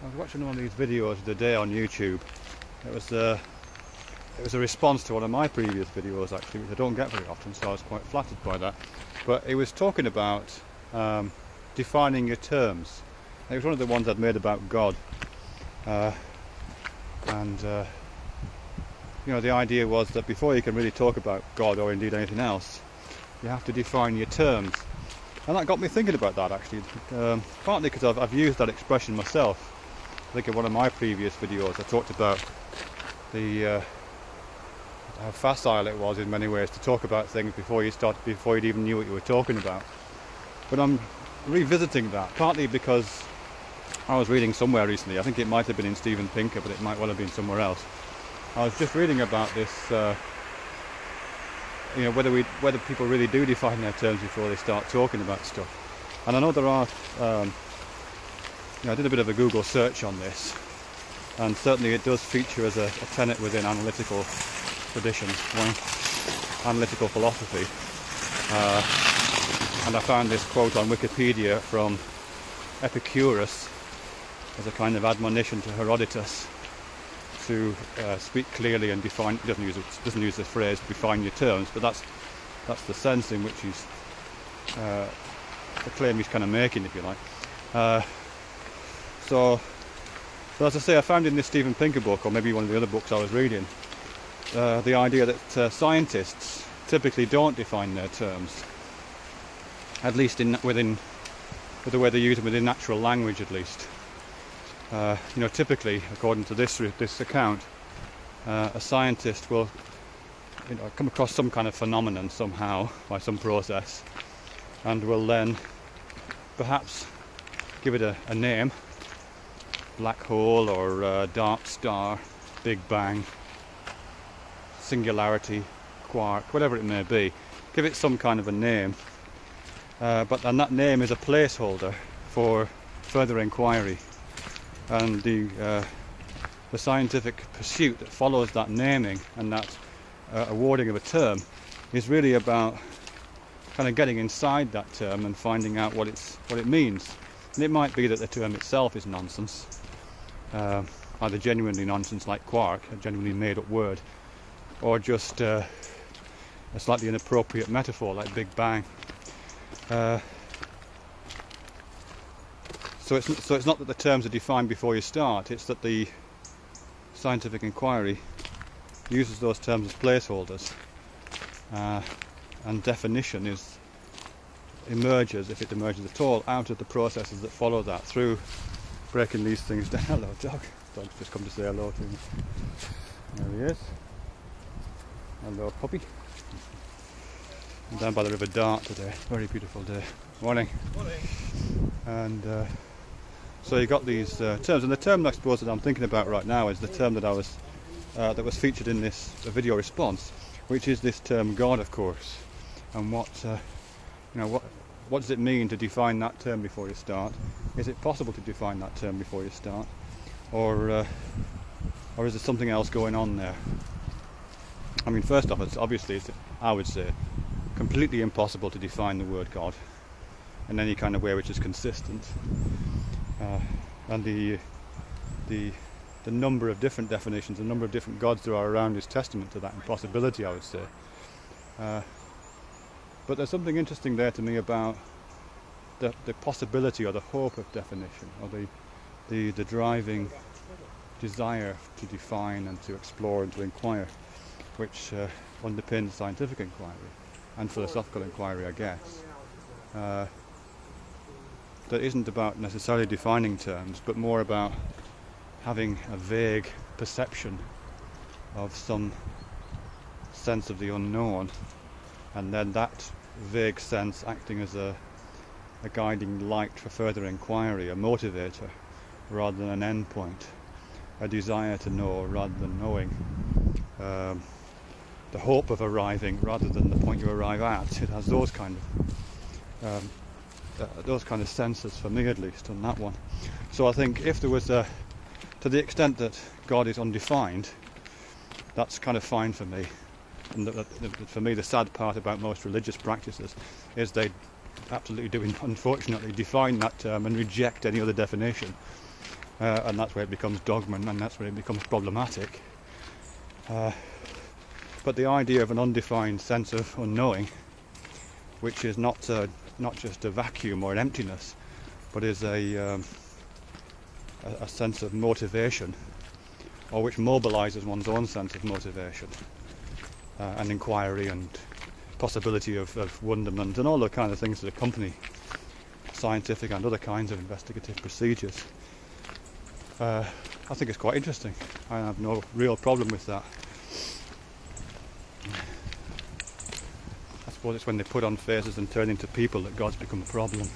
I was watching one of these videos the other day on YouTube. It was a response to one of my previous videos actually, which I don't get very often, so I was quite flattered by that. But it was talking about defining your terms. It was one of the ones I'd made about God, you know, the idea was that before you can really talk about God or indeed anything else, you have to define your terms. And that got me thinking about that actually, partly because I've used that expression myself. I think in one of my previous videos I talked about how facile it was in many ways to talk about things before you'd even knew what you were talking about. But I'm revisiting that, partly because I was reading somewhere recently, I think it might have been in Steven Pinker, but it might well have been somewhere else. I was just reading about this, you know, whether people really do define their terms before they start talking about stuff. And I know there are, you know, I did a bit of a Google search on this, and certainly it does feature as a tenet within analytical traditions, analytical philosophy. And I found this quote on Wikipedia from Epicurus as a kind of admonition to Herodotus to speak clearly and define. He doesn't use the phrase "define your terms," but that's the sense in which he's the claim he's kind of making, if you like. So as I say, I found in this Steven Pinker book, or maybe one of the other books I was reading, the idea that scientists typically don't define their terms, at least with the way they use them within natural language, at least. You know, typically, according to this account, a scientist will, you know, come across some kind of phenomenon somehow by some process, and will then perhaps give it a name: black hole, or dark star, Big Bang, singularity, quark, whatever it may be. Give it some kind of a name, and that name is a placeholder for further inquiry. And the scientific pursuit that follows that naming and that awarding of a term is really about kind of getting inside that term and finding out what it means. And it might be that the term itself is nonsense, either genuinely nonsense like quark, a genuinely made-up word, or just a slightly inappropriate metaphor like Big Bang. So it's not that the terms are defined before you start, it's that the scientific inquiry uses those terms as placeholders, and definition emerges, if it emerges at all, out of the processes that follow that, through breaking these things down. Hello dog. Dog's just come to say hello to me. There he is. Hello puppy. I'm down by the River Dart today, very beautiful day. Morning. Morning. And so you got these terms, and the term I suppose that I'm thinking about right now is the term that was featured in this video response, which is this term God, of course. And what does it mean to define that term before you start? Is it possible to define that term before you start, or is there something else going on there? I mean, first off, I would say, completely impossible to define the word God in any kind of way which is consistent. And the number of different definitions, the number of different gods there are around is testament to that impossibility, I would say. But there's something interesting there to me about the possibility or the hope of definition, or the driving desire to define and to explore and to inquire, which underpins scientific inquiry and philosophical inquiry, I guess. That isn't about necessarily defining terms, but more about having a vague perception of some sense of the unknown, and then that vague sense acting as a guiding light for further inquiry, a motivator rather than an end point, a desire to know rather than knowing, the hope of arriving rather than the point you arrive at. It has those kind of senses, for me at least, on that one. So I think if there was to the extent that God is undefined, that's kind of fine for me. And for me, the sad part about most religious practices is they absolutely do, unfortunately, define that term and reject any other definition. and that's where it becomes dogma, and that's where it becomes problematic. But the idea of an undefined sense of unknowing, which is not just a vacuum or an emptiness, but is a sense of motivation, or which mobilises one's own sense of motivation and inquiry and possibility of wonderment and all the kind of things that accompany scientific and other kinds of investigative procedures. I think it's quite interesting. I have no real problem with that. I suppose it's when they put on faces and turn into people that God's become a problem.